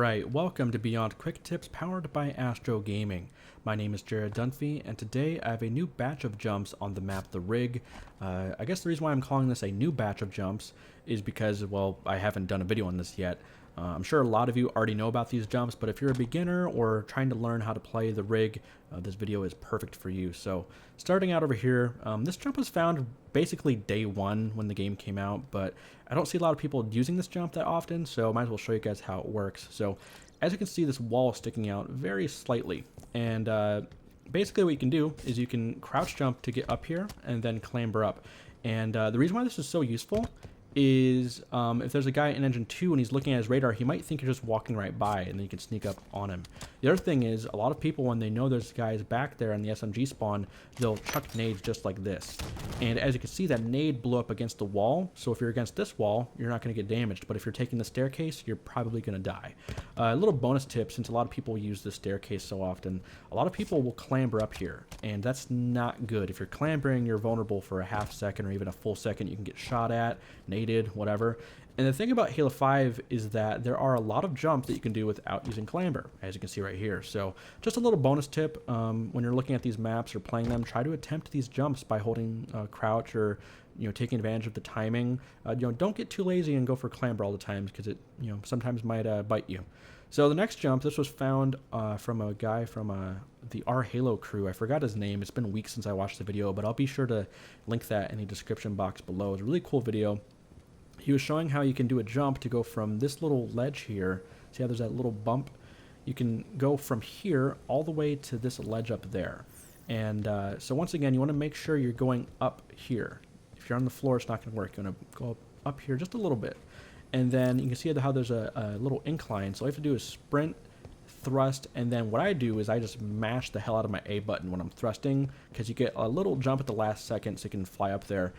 Alright, welcome to Beyond Quick Tips powered by Astro Gaming. My name is Jared Dunphy, and today I have a new batch of jumps on the map The Rig. I guess the reason why I'm calling this a new batch of jumps is because, well, I haven't done a video on this yet. I'm sure a lot of you already know about these jumps, but if you're a beginner or trying to learn how to play The Rig, this video is perfect for you. So, starting out over here, this jump was found basically day one when the game came out, but I don't see a lot of people using this jump that often, so I might as well show you guys how it works. So, as you can see, this wall is sticking out very slightly, and basically what you can do is you can crouch jump to get up here and then clamber up. And the reason why this is so useful is if there's a guy in engine 2 and he's looking at his radar, he might think you're just walking right by and then you can sneak up on him. The other thing is, a lot of people, when they know there's guys back there in the SMG spawn, they'll chuck nades just like this. And as you can see, that nade blew up against the wall, so if you're against this wall, you're not going to get damaged, but if you're taking the staircase, you're probably going to die. A little bonus tip, since a lot of people use the staircase so often, a lot of people will clamber up here, and that's not good. If you're clambering, you're vulnerable for a half second or even a full second. You can get shot at, naded, whatever. And the thing about Halo 5 is that there are a lot of jumps that you can do without using clamber, as you can see right here. So just a little bonus tip, when you're looking at these maps or playing them, try to attempt these jumps by holding crouch or taking advantage of the timing. Don't get too lazy and go for clamber all the time, because it sometimes might bite you. So the next jump, this was found from a guy from the Our Halo crew. I forgot his name. It's been weeks since I watched the video, but I'll be sure to link that in the description box below. It's a really cool video. He was showing how you can do a jump to go from this little ledge here. See how there's that little bump? You can go from here all the way to this ledge up there. And so once again, you want to make sure you're going up here. If you're on the floor, it's not going to work. You want to go up here just a little bit. And then you can see how there's a little incline. So all you have to do is sprint, thrust, and then what I do is I just mash the hell out of my A button when I'm thrusting, because you get a little jump at the last second so you can fly up there.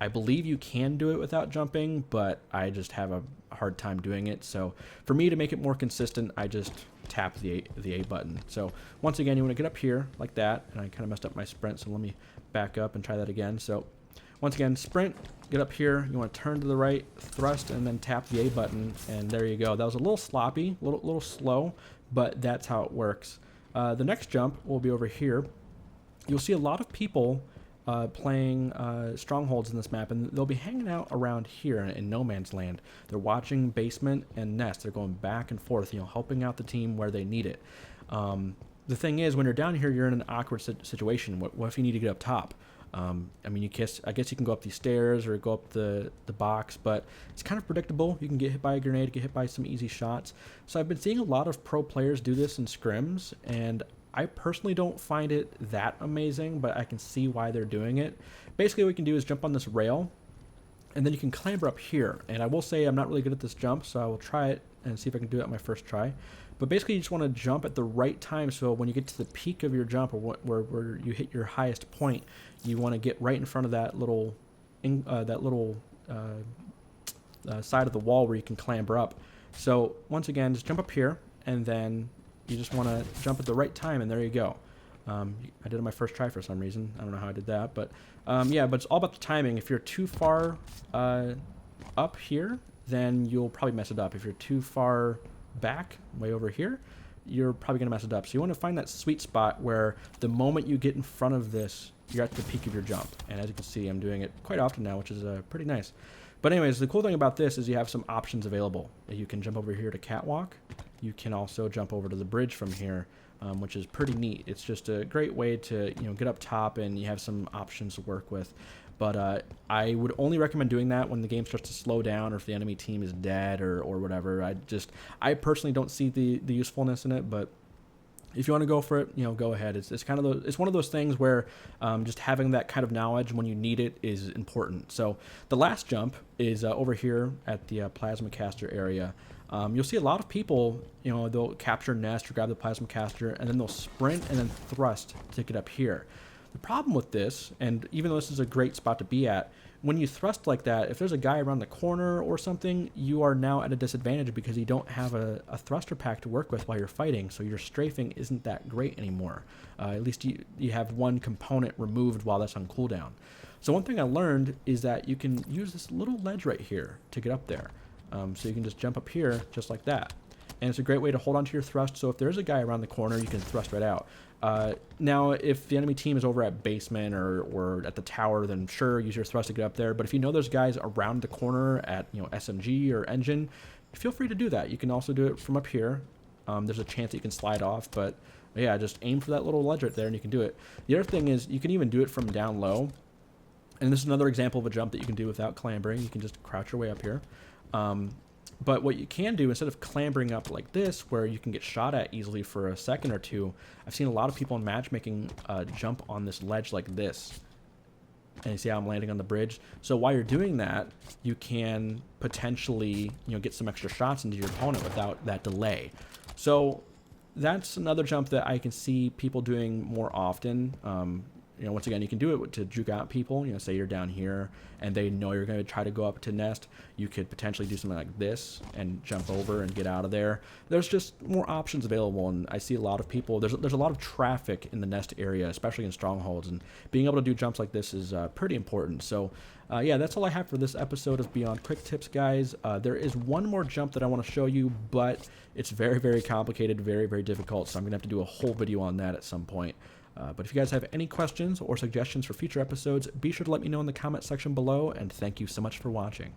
I believe you can do it without jumping, but I just have a hard time doing it. So for me, to make it more consistent, I just tap the A button. So once again, you want to get up here like that, and I kind of messed up my sprint, so let me back up and try that again. So once again, sprint, get up here, you want to turn to the right, thrust, and then tap the A button, and there you go. That was a little sloppy, a little slow, but that's how it works. The next jump will be over here. You'll see a lot of people playing strongholds in this map, and they'll be hanging out around here in no man's land. They're watching basement and nest. They're going back and forth, helping out the team where they need it. The thing is, when you're down here, you're in an awkward situation. What if you need to get up top? I guess you can go up these stairs or go up the box, but it's kind of predictable. You can get hit by a grenade, get hit by some easy shots. So I've been seeing a lot of pro players do this in scrims, and I personally don't find it that amazing, but I can see why they're doing it. Basically, what we can do is jump on this rail, and then you can clamber up here. And I will say I'm not really good at this jump, so I will try it and see if I can do it on my first try. But basically, you just want to jump at the right time, so when you get to the peak of your jump, or where you hit your highest point, you want to get right in front of that little side of the wall where you can clamber up. So once again, just jump up here, and then you just want to jump at the right time, and there you go. I did it on my first try for some reason. I don't know how I did that, but yeah, but it's all about the timing. If you're too far up here, then you'll probably mess it up. If you're too far back, way over here, you're probably going to mess it up. So you want to find that sweet spot where the moment you get in front of this, you're at the peak of your jump. And as you can see, I'm doing it quite often now, which is pretty nice. But anyways, the cool thing about this is you have some options available. You can jump over here to catwalk. You can also jump over to the bridge from here, which is pretty neat. It's just a great way to get up top, and you have some options to work with. But I would only recommend doing that when the game starts to slow down, or if the enemy team is dead or whatever. I personally don't see the usefulness in it, but if you want to go for it, go ahead. It's kind of it's one of those things where just having that kind of knowledge when you need it is important. So the last jump is over here at the plasma caster area. You'll see a lot of people, they'll capture nest or grab the plasma caster, and then they'll sprint and then thrust to get up here. The problem with this, and even though this is a great spot to be at, when you thrust like that, if there's a guy around the corner or something, you are now at a disadvantage because you don't have a thruster pack to work with while you're fighting, so your strafing isn't that great anymore. At least you have one component removed while that's on cooldown. So one thing I learned is that you can use this little ledge right here to get up there. So you can just jump up here just like that. and it's a great way to hold onto your thrust. So if there's a guy around the corner, you can thrust right out. Now, if the enemy team is over at basement or at the tower, then sure, use your thrust to get up there. But if you know there's guys around the corner at SMG or engine, feel free to do that. You can also do it from up here. There's a chance that you can slide off, but yeah, just aim for that little ledge right there and you can do it. The other thing is you can even do it from down low. And this is another example of a jump that you can do without clambering. You can just crouch your way up here. But what you can do, instead of clambering up like this, where you can get shot at easily for a second or two, I've seen a lot of people in matchmaking jump on this ledge like this. And you see how I'm landing on the bridge? So while you're doing that, you can potentially get some extra shots into your opponent without that delay. So that's another jump that I can see people doing more often. Once again, you can do it to juke out people. Say you're down here and they know you're going to try to go up to nest. You could potentially do something like this and jump over and get out of there. There's just more options available, and I see a lot of people. There's a lot of traffic in the nest area, especially in strongholds, and being able to do jumps like this is pretty important. So, yeah, that's all I have for this episode of Beyond Quick Tips, guys. There is one more jump that I want to show you, but it's very, very complicated, very, very difficult, so I'm going to have to do a whole video on that at some point. But if you guys have any questions or suggestions for future episodes, be sure to let me know in the comment section below, and thank you so much for watching.